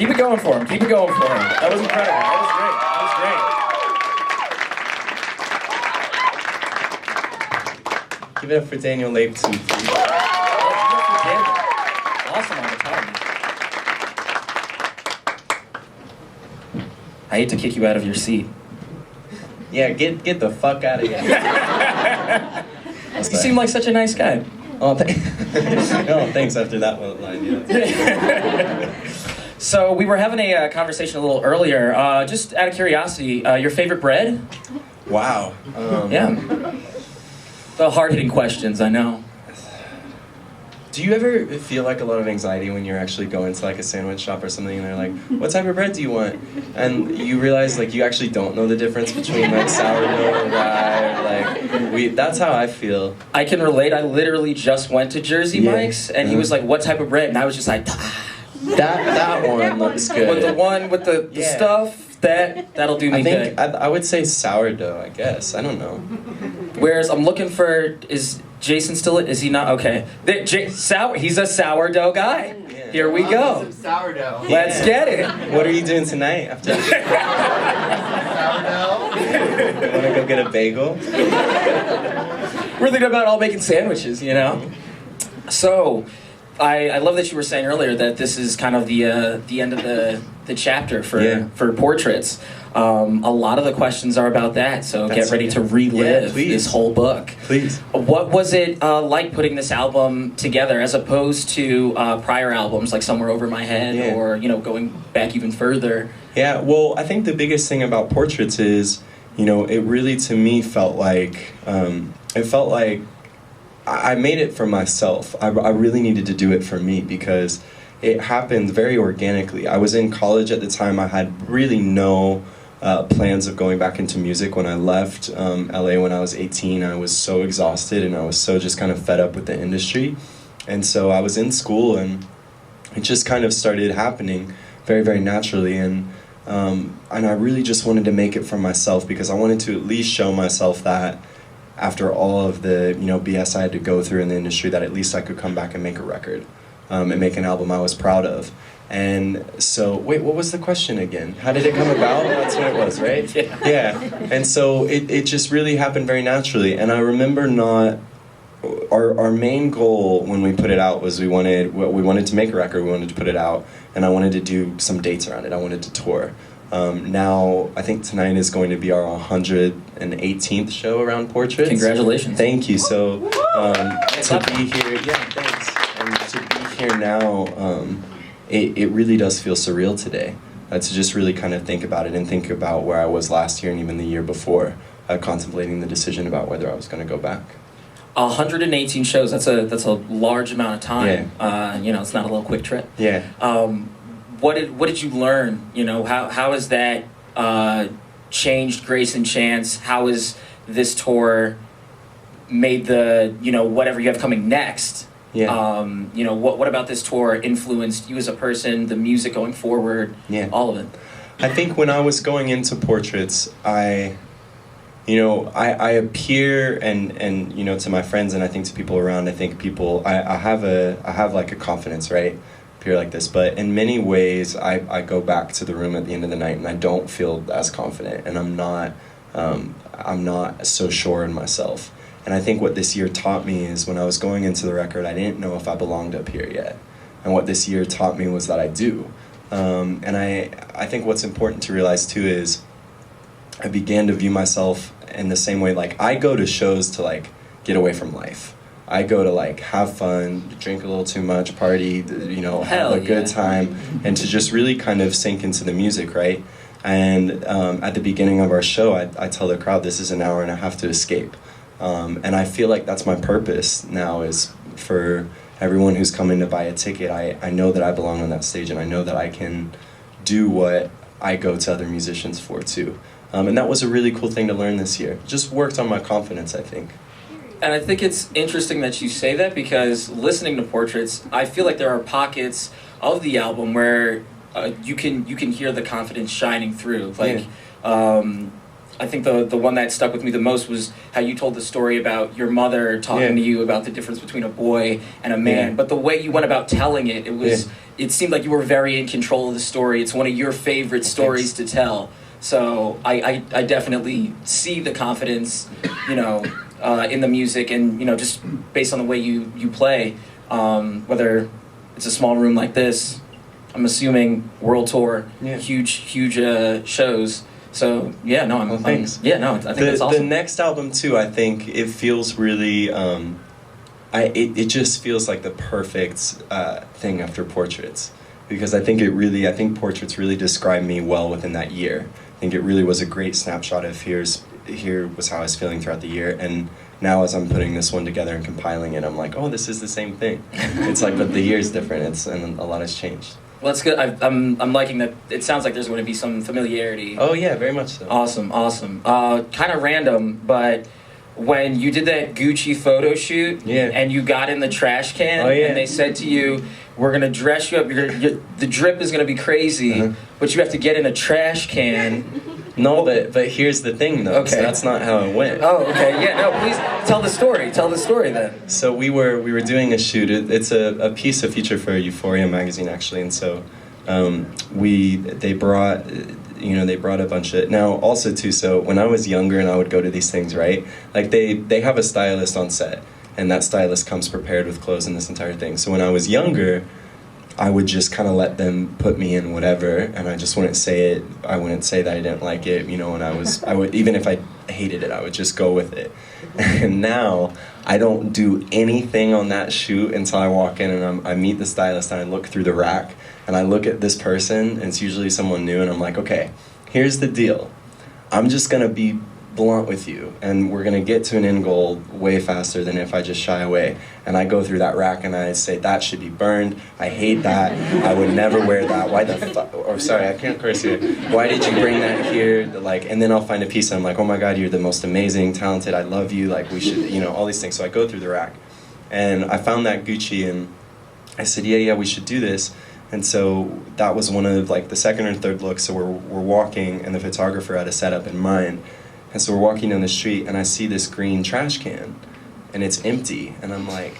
Keep it going for him. Keep it going for him. That was incredible. That was great. Give it up for Daniel Lapeton. Awesome on the time. I hate to kick you out of your seat. Yeah, get the fuck out of here. You seem like such a nice guy. Oh, no, thanks after that one line, yeah. So we were having a conversation a little earlier. Just out of curiosity, your favorite bread? Wow. Yeah. The hard-hitting questions, I know. Do you ever feel like a lot of anxiety when you're actually going to like a sandwich shop or something and they're like, what type of bread do you want? And you realize like you actually don't know the difference between like sourdough and rye or like that's how I feel. I can relate. I literally just went to Jersey Mike's and he was like, what type of bread? And I was just like, that one looks good. With the one with the stuff, that'll do me good. I would say sourdough, I guess. I don't know. Whereas I'm looking for, is Jason still, is he not? Okay. He's a sourdough guy. Yeah. Here we go. Some sourdough. Let's get it. What are you doing tonight after Sourdough? You want to go get a bagel? We're thinking about all making sandwiches, you know? So, I love that you were saying earlier that this is kind of the end of the chapter for portraits. A lot of the questions are about that, so get ready to relive this whole book. Please. What was it like putting this album together as opposed to prior albums like Somewhere Over My Head or, you know, going back even further? Yeah, well, I think the biggest thing about portraits is, you know, it really to me felt like, I made it for myself. I really needed to do it for me because it happened very organically. I was in college at the time. I had really no plans of going back into music. When I left LA when I was 18, I was so exhausted and I was so just kind of fed up with the industry. And so I was in school and it just kind of started happening very, very naturally. And I really just wanted to make it for myself because I wanted to at least show myself that after all of the BS I had to go through in the industry, that at least I could come back and make a record and make an album I was proud of. And so, wait, what was the question again? How did it come about? That's what it was, right? Yeah. And so it just really happened very naturally. And I remember our main goal when we put it out was we wanted to make a record, we wanted to put it out, and I wanted to do some dates around it. I wanted to tour. Now, I think tonight is going to be our 118th show around portraits. Congratulations. Thank you. So, to be here, thanks. And to be here now, it really does feel surreal today. To just really kind of think about it and think about where I was last year and even the year before, contemplating the decision about whether I was going to go back. 118 shows, that's a large amount of time. Yeah. It's not a little quick trip. Yeah. What did you learn? How has that changed Greyson Chance? How has this tour made the whatever you have coming next? Yeah. What about this tour influenced you as a person, the music going forward? Yeah. All of it. I think when I was going into portraits, I appear and to my friends and I think to people around, I have like a confidence, right? Appear like this, but in many ways I go back to the room at the end of the night and I don't feel as confident and I'm not so sure in myself. And I think what this year taught me is when I was going into the record, I didn't know if I belonged up here yet. And what this year taught me was that I do. And I think what's important to realize too is I began to view myself in the same way, like I go to shows to like get away from life. I go to like have fun, drink a little too much, party, have a good time, and to just really kind of sink into the music, right? And at the beginning of our show, I tell the crowd, this is an hour and a half to escape. And I feel like that's my purpose now, is for everyone who's coming to buy a ticket, I know that I belong on that stage and I know that I can do what I go to other musicians for too. And that was a really cool thing to learn this year. Just worked on my confidence, I think. And I think it's interesting that you say that because listening to Portraits, I feel like there are pockets of the album where you can hear the confidence shining through. Like, I think the one that stuck with me the most was how you told the story about your mother talking to you about the difference between a boy and a man. But the way you went about telling it, it was it seemed like you were very in control of the story. It's one of your favorite stories to tell. So I definitely see the confidence, you know, in the music, and you know, just based on the way you play, whether it's a small room like this, I'm assuming world tour, huge shows. So yeah, no, I think that's awesome. The next album too, I think it feels really, it just feels like the perfect thing after Portraits, because I think Portraits really described me well within that year. I think it really was a great snapshot of here was how I was feeling throughout the year, and now as I'm putting this one together and compiling it, I'm like, oh, this is the same thing. It's like, but the year's different. And a lot has changed. Well, that's good. I'm liking that. It sounds like there's going to be some familiarity. Oh yeah, very much so. Awesome. Kind of random, but when you did that Gucci photo shoot, and you got in the trash can, and they said to you, "We're gonna dress you up. The drip is gonna be crazy, but you have to get in a trash can." No, but here's the thing though. Okay. So that's not how it went. Oh, okay. Yeah, no, please tell the story. Tell the story then. So we were doing a shoot. It's a piece, a feature for Euphoria magazine actually, and so they brought a bunch of, now also too, so when I was younger and I would go to these things, right? Like they have a stylist on set, and that stylist comes prepared with clothes and this entire thing. So when I was younger, I would just kind of let them put me in whatever, and I just wouldn't say it. I wouldn't say that I didn't like it, you know, and I would, even if I hated it, I would just go with it. And now, I don't do anything on that shoot until I walk in and I meet the stylist, and I look through the rack, and I look at this person, and it's usually someone new, and I'm like, okay, here's the deal. I'm just gonna be blunt with you, and we're gonna get to an end goal way faster than if I just shy away. And I go through that rack and I say, that should be burned. I hate that. I would never wear that. Why the fuck? Or sorry, I can't curse here. Why did you bring that here? Like, and then I'll find a piece and I'm like, oh my God, you're the most amazing, talented. I love you. Like, we should, you know, all these things. So I go through the rack, and I found that Gucci, and I said, yeah, we should do this. And so that was one of like the second or third looks. So we're walking, and the photographer had a setup in mind. And so we're walking down the street, and I see this green trash can, and it's empty. And I'm like,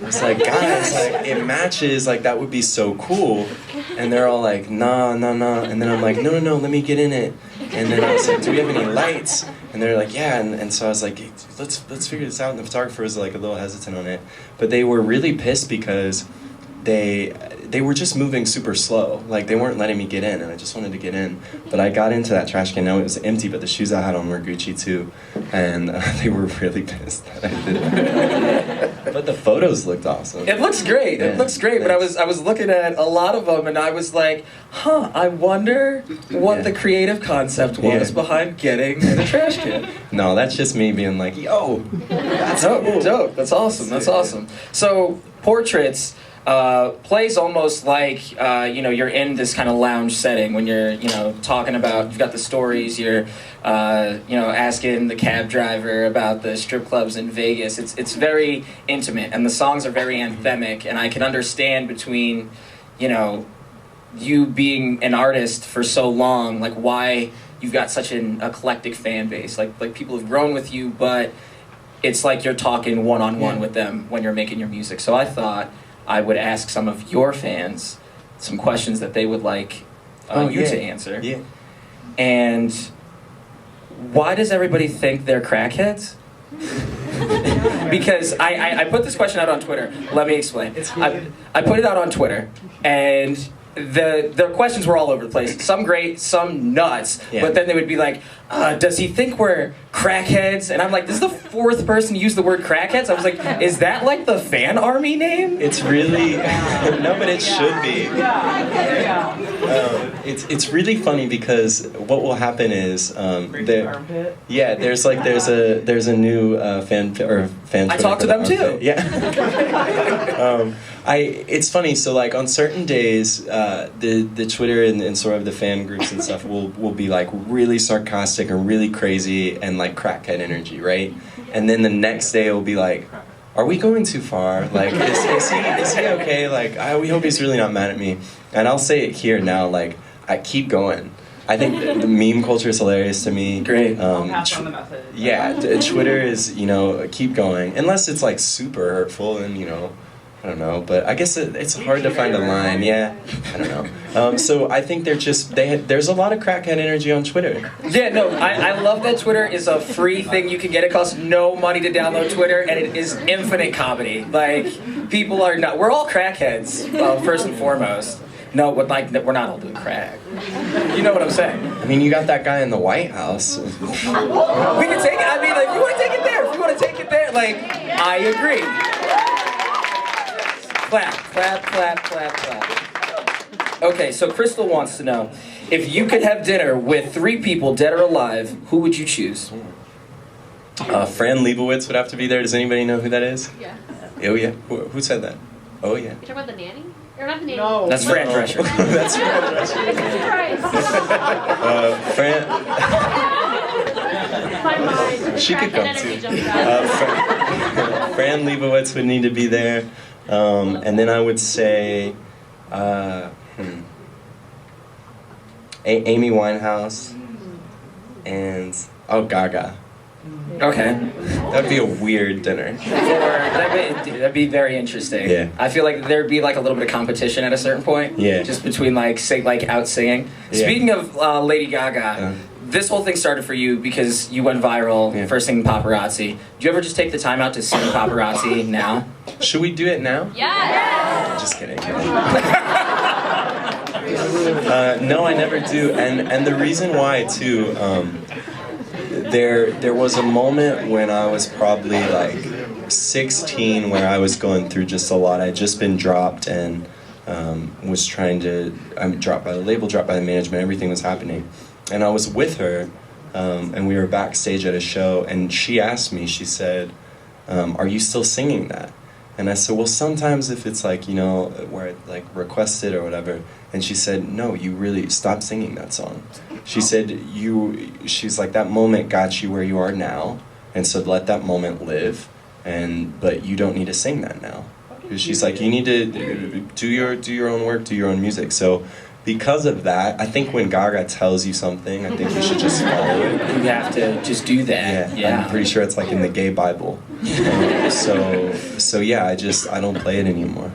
it's like, guys, like, it matches, like, that would be so cool. And they're all like, nah. And then I'm like, no, let me get in it. And then I was like, do we have any lights? And they're like, yeah. And so I was like, hey, let's figure this out. And the photographer was like a little hesitant on it. But they were really pissed because they were just moving super slow. Like, they weren't letting me get in, and I just wanted to get in. But I got into that trash can. Now it was empty, but the shoes I had on were Gucci too. And they were really pissed that I did that. But the photos looked awesome. It looks great. It looks great. But I was looking at a lot of them, and I was like, I wonder what the creative concept was behind getting in a trash can. No, that's just me being like, yo, that's cool. Dope. That's awesome. That's awesome. So, Portraits plays almost like, you're in this kind of lounge setting when you're, talking about, you've got the stories, you're, asking the cab driver about the strip clubs in Vegas. It's very intimate, and the songs are very anthemic, and I can understand between, you being an artist for so long, like why you've got such an eclectic fan base. Like people have grown with you, but it's like you're talking one-on-one with them when you're making your music. So I thought I would ask some of your fans some questions that they would like you to answer. Yeah. And why does everybody think they're crackheads? Because I put this question out on Twitter. Let me explain. I put it out on Twitter, and the questions were all over the place. Some great, some nuts. Yeah. But then they would be like, does he think we're crackheads? And I'm like, this is the fourth person to use the word crackheads. I was like, is that like the fan army name? It's really, no, but it should be. It's really funny because what will happen is, there's a new fan I talk to them too. Yeah. It's funny, so like on certain days, the Twitter and sort of the fan groups and stuff will be like really sarcastic and really crazy and like crackhead energy, right? And then the next day it'll be like, are we going too far? Like, is he okay? Like, we hope he's really not mad at me. And I'll say it here now, like, I keep going. I think the meme culture is hilarious to me. Great. I'll pass on the message. Yeah, Twitter is, keep going. Unless it's like super hurtful and, I don't know. But I guess it's hard to find a line. Yeah, I don't know. So I think there's a lot of crackhead energy on Twitter. Yeah, no, I love that Twitter is a free thing you can get. It costs no money to download Twitter, and it is infinite comedy. Like, people are not, we're all crackheads, first and foremost. No, we're not all doing crack. You know what I'm saying? I mean, you got that guy in the White House. We can take it, I mean, if you want to take it there, I agree. Clap, clap, clap, clap, clap. Okay, so Crystal wants to know, if you could have dinner with 3 people, dead or alive, who would you choose? Fran Lebowitz would have to be there. Does anybody know who that is? Yeah. Oh, yeah. Who said that? Oh, yeah. You're talking about the nanny? Or not the nanny? No. That's Fran Drescher. That's Fran Drescher. Fran... My mind. She could Crack come energy too. jumped out. Fran Lebowitz would need to be there. And then I would say... Amy Winehouse and Gaga. Okay. That'd be a weird dinner. That'd be very interesting. Yeah. I feel like there'd be like a little bit of competition at a certain point. Yeah. Just between out singing. Yeah. Speaking of Lady Gaga, this whole thing started for you because you went viral for singing Paparazzi. Do you ever just take the time out to sing Paparazzi now? Should we do it now? Yes! Just kidding. No, I never do. And the reason why too, there was a moment when I was probably like 16 where I was going through just a lot. I'd just been dropped and was trying to, dropped by the label, dropped by the management, everything was happening. And I was with her, and we were backstage at a show, and she asked me, she said, are you still singing that? And I said, well, sometimes if it's like, where it like requested or whatever. And she said, no, you really stop singing that song. She said, she's like, that moment got you where you are now. And so let that moment live. But you don't need to sing that now. She's like, you need to do your own work, do your own music. So because of that, I think when Gaga tells you something, I think you should just follow it. You have to just do that. Yeah. I'm pretty sure it's like in the gay Bible. So yeah, I don't play it anymore.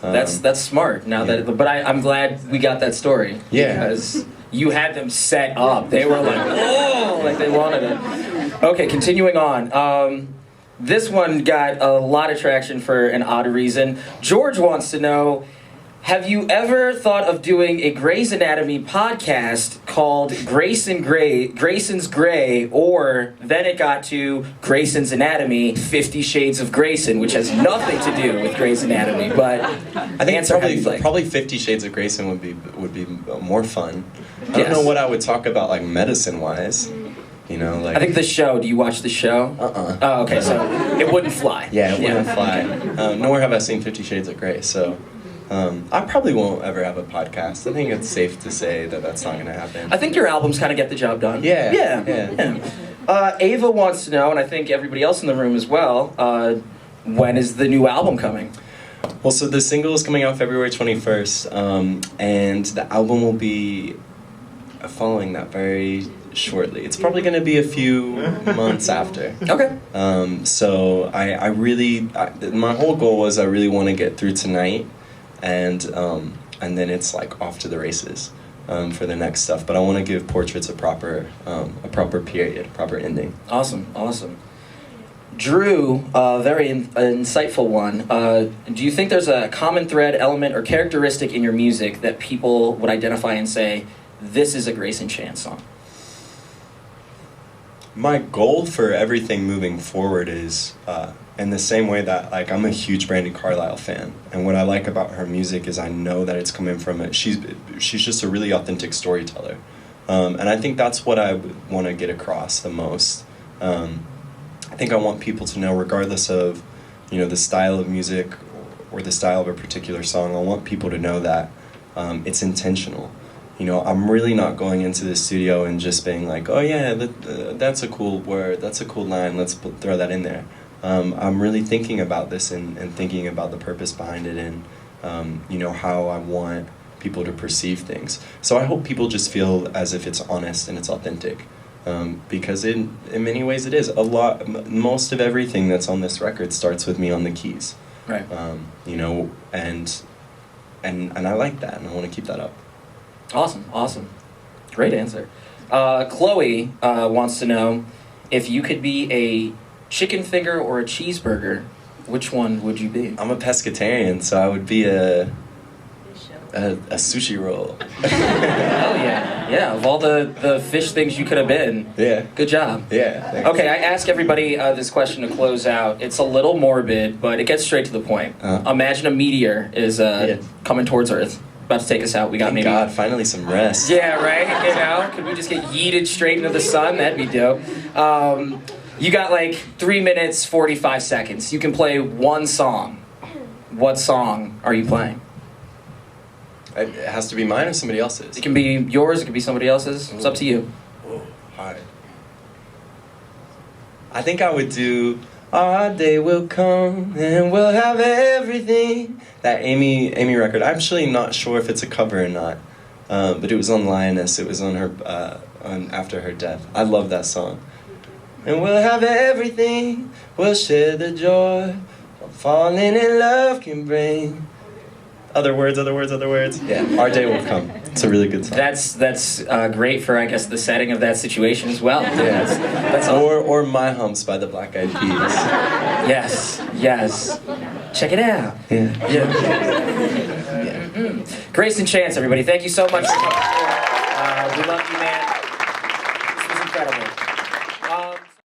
That's smart. But I'm glad we got that story. Yeah. Because you had them set up. They were like, oh, like they wanted it. Okay, continuing on. This one got a lot of traction for an odd reason. George wants to know, have you ever thought of doing a Grey's Anatomy podcast called Greyson's Grey, or then it got to Greyson's Anatomy, 50 Shades of Greyson, which has nothing to do with Grey's Anatomy, but I think probably 50 Shades of Greyson would be more fun. I don't know what I would talk about like medicine-wise. I think the show, do you watch the show? Oh, okay, so it wouldn't fly. Yeah, it wouldn't fly. Nor have I seen 50 Shades of Grey, so... I probably won't ever have a podcast. I think it's safe to say that that's not going to happen. I think your albums kind of get the job done. Yeah. Ava wants to know, and I think everybody else in the room as well, when is the new album coming? Well, so the single is coming out February 21st, and the album will be following that very shortly. It's probably going to be a few months after. Okay. So I really, my whole goal was I really want to get through tonight, and then it's like off to the races for the next stuff. But I want to give Portraits a proper period, proper ending. Awesome. Drew, very insightful one. Do you think there's a common thread, element, or characteristic in your music that people would identify and say, this is a Greyson Chance song? My goal for everything moving forward is, in the same way that like I'm a huge Brandi Carlile fan, and what I like about her music is I know that it's coming from it. She's just a really authentic storyteller, and I think that's what I want to get across the most. I think I want people to know, regardless of, the style of music or the style of a particular song, I want people to know that it's intentional. I'm really not going into the studio and just being like, oh yeah, that's a cool word, that's a cool line, let's throw that in there. I'm really thinking about this and thinking about the purpose behind it, and how I want people to perceive things. So I hope people just feel as if it's honest and it's authentic. Because in many ways it is. Most of everything that's on this record starts with me on the keys. Right. You know, and I like that, and I want to keep that up. Awesome. Great answer. Chloe wants to know, if you could be a chicken finger or a cheeseburger, which one would you be? I'm a pescatarian, so I would be a sushi roll. Hell yeah. Yeah, of all the fish things you could have been. Yeah. Good job. Yeah. Thanks. Okay, I ask everybody this question to close out. It's a little morbid, but it gets straight to the point. Imagine a meteor is coming towards Earth, about to take us out. We got Thank God, finally some rest. Yeah, right? You know, could we just get yeeted straight into the sun? That'd be dope. You got like 3 minutes, 45 seconds. You can play one song. What song are you playing? It has to be mine or somebody else's? It can be yours, it can be somebody else's. It's up to you. Oh, alright. I think I would do Our Day Will Come and We'll Have Everything. That Amy record. I'm actually not sure if it's a cover or not. But it was on Lioness. It was on her after her death. I love that song. And we'll have everything. We'll share the joy of falling in love can bring. Other words. Yeah, Our Day Will Come. It's a really good song. That's great for, I guess, the setting of that situation as well. Yeah. That's or My Humps by the Black Eyed Peas. Yes. Check it out. Yeah. Greyson Chance, everybody. Thank you so much. We love you, man. This was incredible.